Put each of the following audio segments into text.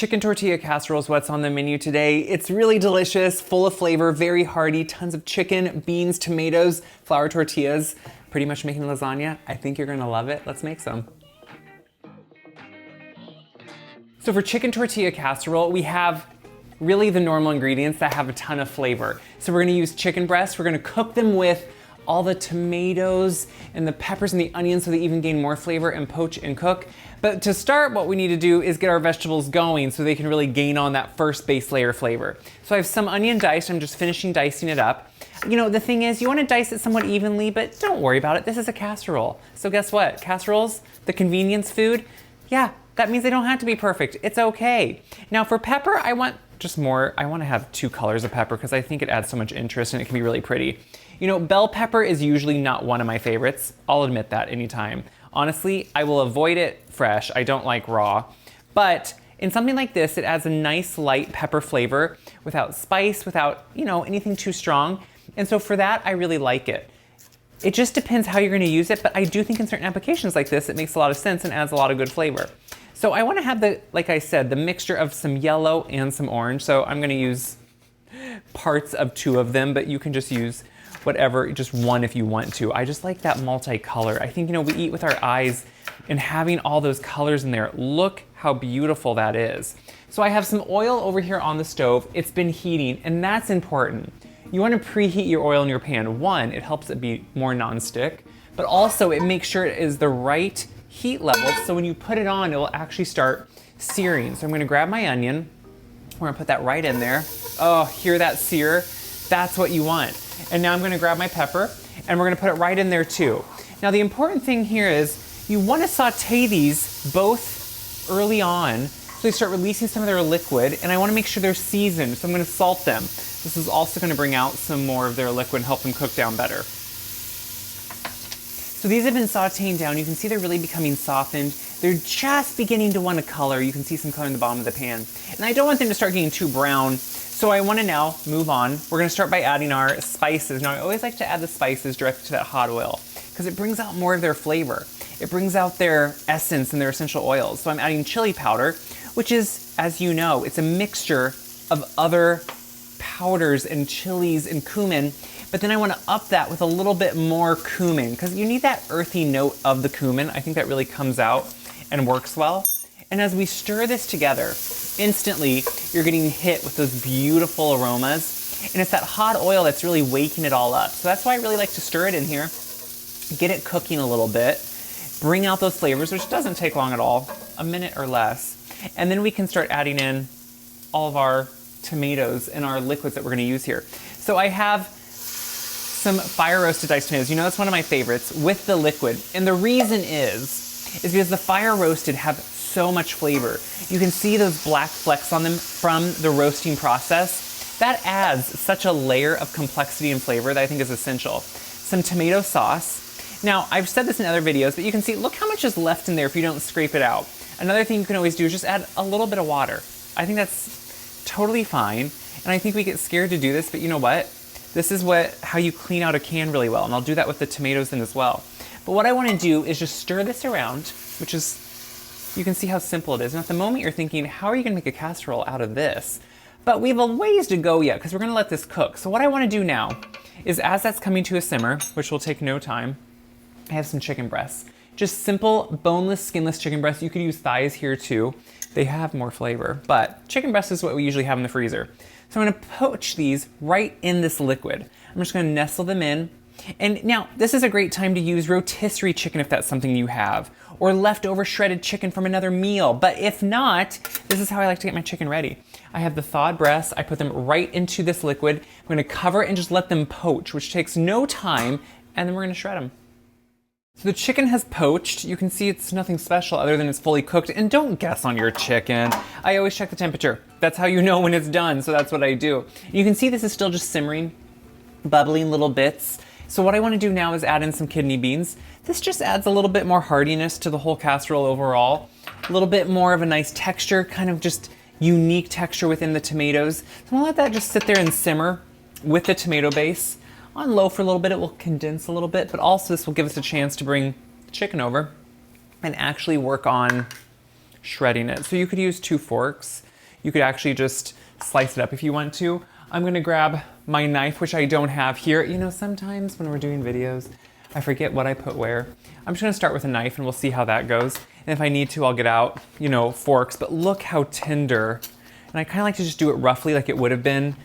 Chicken tortilla casserole is what's on the menu today. It's really delicious, full of flavor, very hearty, tons of chicken, beans, tomatoes, flour tortillas, pretty much making lasagna. I think you're gonna love it. Let's make some. So for chicken tortilla casserole, we have really the normal ingredients that have a ton of flavor. So we're gonna use chicken breasts. We're gonna cook them with all the tomatoes and the peppers and the onions so they even gain more flavor and poach and cook. But to start, what we need to do is get our vegetables going so they can really gain on that first base layer flavor. So I have some onion diced. I'm just finishing dicing it up. You know, the thing is, you wanna dice it somewhat evenly, but don't worry about it. This is a casserole. So guess what? Casseroles, the convenience food, yeah, that means they don't have to be perfect. It's okay. Now for pepper, I want just more. I wanna have 2 colors of pepper because I think it adds so much interest and it can be really pretty. You know, bell pepper is usually not one of my favorites. I'll admit that anytime. Honestly, I will avoid it fresh. I don't like raw. But in something like this, it adds a nice light pepper flavor without spice, without, you know, anything too strong. And so for that, I really like it. It just depends how you're gonna use it, but I do think in certain applications like this, it makes a lot of sense and adds a lot of good flavor. So I wanna have the, like I said, the mixture of some yellow and some orange. So I'm gonna use parts of 2 of them, but you can just use whatever, just one if you want to. I just like that multicolor. I think, you know, we eat with our eyes and having all those colors in there, look how beautiful that is. So I have some oil over here on the stove. It's been heating, and that's important. You want to preheat your oil in your pan. One, it helps it be more nonstick, but also it makes sure it is the right heat level, so when you put it on, it will actually start searing. So I'm gonna grab my onion. We're gonna put that right in there. Oh, hear that sear? That's what you want. And now I'm gonna grab my pepper and we're gonna put it right in there too. Now the important thing here is you wanna saute these both early on so they start releasing some of their liquid, and I wanna make sure they're seasoned, so I'm gonna salt them. This is also gonna bring out some more of their liquid and help them cook down better. So these have been sauteing down. You can see they're really becoming softened. They're just beginning to want a color. You can see some color in the bottom of the pan. And I don't want them to start getting too brown. So I wanna now move on. We're gonna start by adding our spices. Now I always like to add the spices directly to that hot oil because it brings out more of their flavor. It brings out their essence and their essential oils. So I'm adding chili powder, which is, as you know, it's a mixture of other powders and chilies and cumin, but then I wanna up that with a little bit more cumin because you need that earthy note of the cumin. I think that really comes out and works well. And as we stir this together, instantly you're getting hit with those beautiful aromas. And it's that hot oil that's really waking it all up. So that's why I really like to stir it in here, get it cooking a little bit, bring out those flavors, which doesn't take long at all, a minute or less. And then we can start adding in all of our tomatoes and our liquids that we're gonna use here. So I have some fire roasted diced tomatoes. You know, that's one of my favorites with the liquid. And the reason is because the fire roasted have so much flavor. You can see those black flecks on them from the roasting process. That adds such a layer of complexity and flavor that I think is essential. Some tomato sauce. Now, I've said this in other videos, but you can see, look how much is left in there if you don't scrape it out. Another thing you can always do is just add a little bit of water. I think that's totally fine. And I think we get scared to do this, but you know what? This is how you clean out a can really well. And I'll do that with the tomatoes then as well. But what I wanna do is just stir this around, which is, you can see how simple it is. And at the moment you're thinking, how are you gonna make a casserole out of this? But we have a ways to go yet, because we're gonna let this cook. So what I wanna do now is, as that's coming to a simmer, which will take no time, I have some chicken breasts. Just simple, boneless, skinless chicken breasts. You could use thighs here too. They have more flavor, but chicken breast is what we usually have in the freezer. So I'm gonna poach these right in this liquid. I'm just gonna nestle them in. And now, this is a great time to use rotisserie chicken if that's something you have, or leftover shredded chicken from another meal. But if not, this is how I like to get my chicken ready. I have the thawed breasts, I put them right into this liquid. I'm gonna cover it and just let them poach, which takes no time, and then we're gonna shred them. So the chicken has poached. You can see it's nothing special other than it's fully cooked. And don't guess on your chicken. I always check the temperature. That's how you know when it's done, so that's what I do. You can see this is still just simmering, bubbling little bits. So what I want to do now is add in some kidney beans. This just adds a little bit more hardiness to the whole casserole overall. A little bit more of a nice texture, kind of just unique texture within the tomatoes. So I'm gonna let that just sit there and simmer with the tomato base. On low for a little bit, it will condense a little bit, but also this will give us a chance to bring the chicken over and actually work on shredding it. So you could use 2 forks. You could actually just slice it up if you want to. I'm gonna grab my knife, which I don't have here. You know, sometimes when we're doing videos, I forget what I put where. I'm just gonna start with a knife and we'll see how that goes. And if I need to, I'll get out, you know, forks, but look how tender. And I kinda like to just do it roughly like it would have been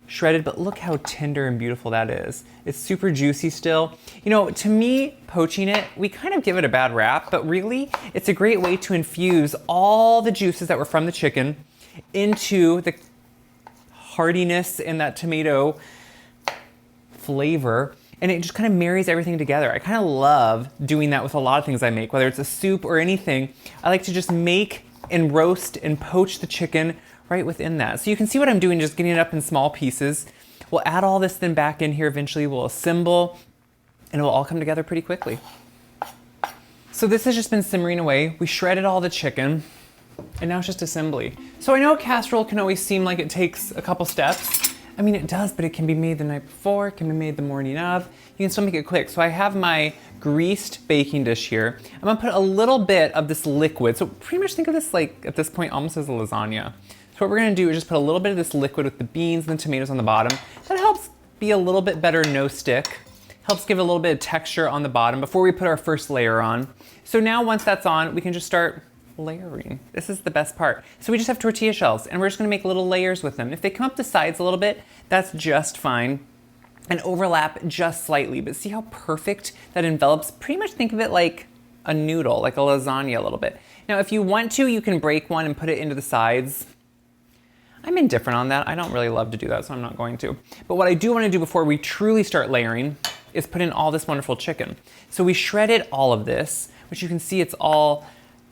shredded, but look how tender and beautiful that is. It's super juicy still. You know, to me, poaching it, we kind of give it a bad rap, but really, it's a great way to infuse all the juices that were from the chicken into the heartiness and that tomato flavor, and it just kind of marries everything together. I kind of love doing that with a lot of things I make, whether it's a soup or anything. I like to just make and roast and poach the chicken right within that. So you can see what I'm doing, just getting it up in small pieces. We'll add all this then back in here eventually, we'll assemble, and it will all come together pretty quickly. So this has just been simmering away. We shredded all the chicken, and now it's just assembly. So I know a casserole can always seem like it takes a couple steps. I mean, it does, but it can be made the night before, it can be made the morning of. You can still make it quick. So I have my greased baking dish here. I'm gonna put a little bit of this liquid. So pretty much think of this like, at this point, almost as a lasagna. So what we're gonna do is just put a little bit of this liquid with the beans and the tomatoes on the bottom. That helps be a little bit better no stick. Helps give it a little bit of texture on the bottom before we put our first layer on. So now once that's on, we can just start layering. This is the best part. So we just have tortilla shells and we're just gonna make little layers with them. If they come up the sides a little bit, that's just fine. And overlap just slightly, but see how perfect that envelops? Pretty much think of it like a noodle, like a lasagna a little bit. Now, if you want to, you can break one and put it into the sides. I'm indifferent on that. I don't really love to do that, so I'm not going to. But what I do want to do before we truly start layering is put in all this wonderful chicken. So we shredded all of this, which you can see it's all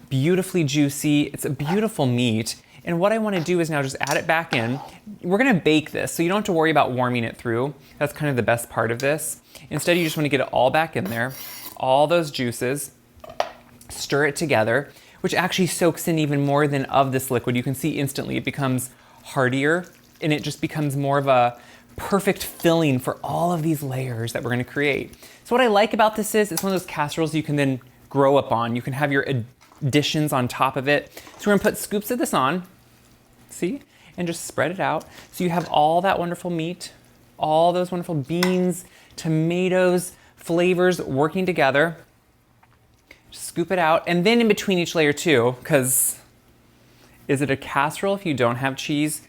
beautifully juicy. It's a beautiful meat. And what I want to do is now just add it back in. We're going to bake this, so you don't have to worry about warming it through. That's kind of the best part of this. Instead, you just want to get it all back in there, all those juices, stir it together, which actually soaks in even more than of this liquid. You can see instantly it becomes heartier, and it just becomes more of a perfect filling for all of these layers that we're gonna create. So what I like about this is it's one of those casseroles you can then grow up on. You can have your additions on top of it. So we're gonna put scoops of this on, see, and just spread it out. So you have all that wonderful meat, all those wonderful beans, tomatoes, flavors working together. Just scoop it out, and then in between each layer too, because is it a casserole if you don't have cheese?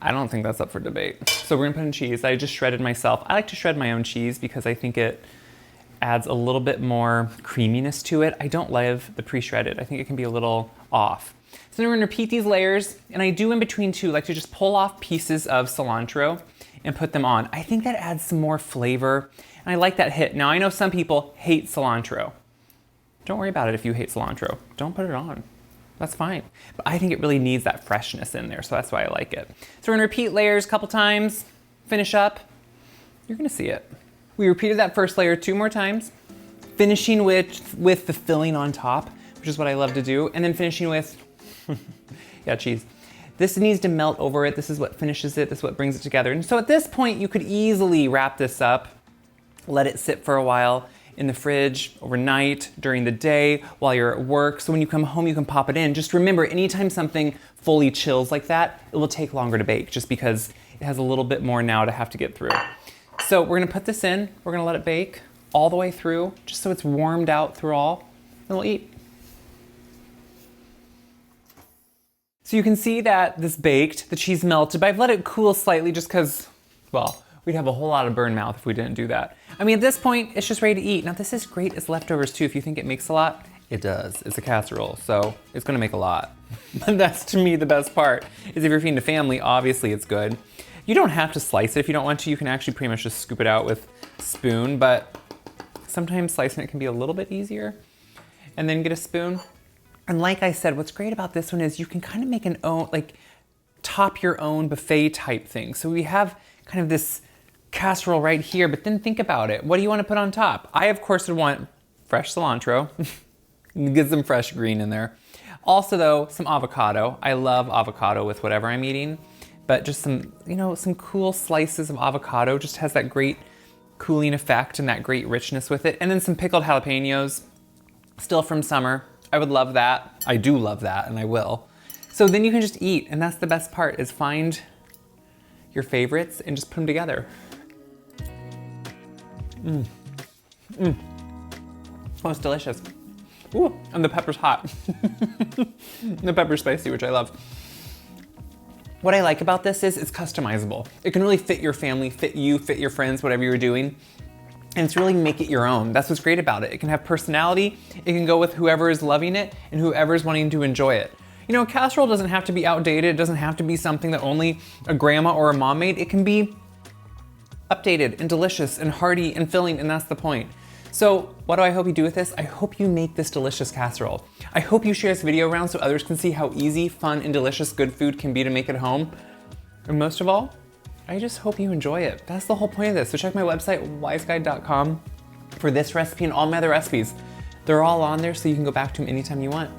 I don't think that's up for debate. So we're gonna put in cheese. I just shredded myself. I like to shred my own cheese because I think it adds a little bit more creaminess to it. I don't love the pre-shredded. I think it can be a little off. So then we're gonna repeat these layers, and I do in between too, like to just pull off pieces of cilantro and put them on. I think that adds some more flavor, and I like that hit. Now I know some people hate cilantro. Don't worry about it if you hate cilantro. Don't put it on. That's fine. But I think it really needs that freshness in there, so that's why I like it. So we're gonna repeat layers a couple times, finish up. You're gonna see it. We repeated that first layer 2 more times, finishing with the filling on top, which is what I love to do, and then finishing with, yeah, cheese. This needs to melt over it. This is what finishes it. This is what brings it together. And so at this point, you could easily wrap this up, let it sit for a while, in the fridge, overnight, during the day, while you're at work. So when you come home, you can pop it in. Just remember, anytime something fully chills like that, it will take longer to bake just because it has a little bit more now to have to get through. So we're gonna put this in, we're gonna let it bake all the way through, just so it's warmed out through all, and we'll eat. So you can see that this baked, the cheese melted, but I've let it cool slightly just because, well, we'd have a whole lot of burn mouth if we didn't do that. I mean, at this point, it's just ready to eat. Now, this is great as leftovers too. If you think it makes a lot, it does. It's a casserole, so it's gonna make a lot. But that's, to me, the best part, is if you're feeding a family, obviously it's good. You don't have to slice it if you don't want to. You can actually pretty much just scoop it out with a spoon, but sometimes slicing it can be a little bit easier. And then get a spoon. And like I said, what's great about this one is you can kind of make an own, like, top your own buffet type thing. So we have kind of this casserole right here, but then think about it. What do you want to put on top? I, of course, would want fresh cilantro. Get some fresh green in there. Also, though, some avocado. I love avocado with whatever I'm eating, but just some, you know, some cool slices of avocado just has that great cooling effect and that great richness with it. And then some pickled jalapenos, still from summer. I would love that. I do love that, and I will. So then you can just eat, and that's the best part, is find your favorites and just put them together. Oh, it's delicious. Ooh, and the pepper's hot. The pepper's spicy, which I love. What I like about this is it's customizable. It can really fit your family, fit you, fit your friends, whatever you're doing. And it's really make it your own. That's what's great about it. It can have personality. It can go with whoever is loving it and whoever is wanting to enjoy it. You know, a casserole doesn't have to be outdated. It doesn't have to be something that only a grandma or a mom made. It can be updated and delicious and hearty and filling, and that's the point. So what do I hope you do with this? I hope you make this delicious casserole. I hope you share this video around so others can see how easy, fun, and delicious good food can be to make at home. And most of all, I just hope you enjoy it. That's the whole point of this. So check my website, wiseguide.com, for this recipe and all my other recipes. They're all on there so you can go back to them anytime you want.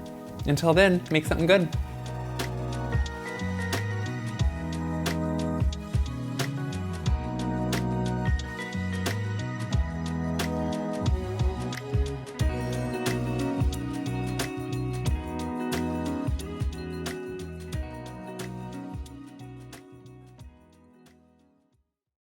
Until then, make something good.